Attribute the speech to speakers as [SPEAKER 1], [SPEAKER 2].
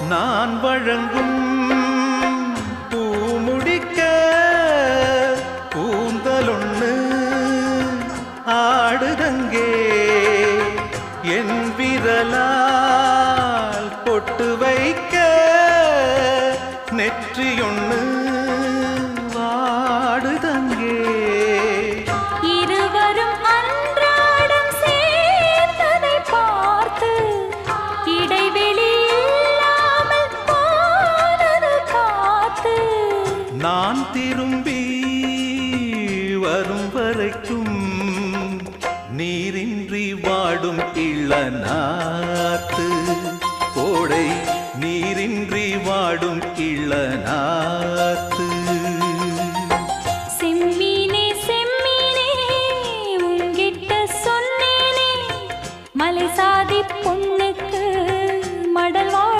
[SPEAKER 1] நான் வழங்கும் பூமுடிக்க கூந்தலொன்னு ஆடுதங்கே என் விரலால் பொட்டு வைக்க நெற்றியொன்னு வாடுதங்கே
[SPEAKER 2] இருவரும் அன்றாடம் சேர்ந்ததை பார்த்து இடைவெளி இல்லாமல் போனது காத்து
[SPEAKER 1] நான் திரும்பி வரும் வரைக்கும் நீரின்றி வாடும் இளநாத்து கோடை நீரின்றி வாடும் இளநாத்து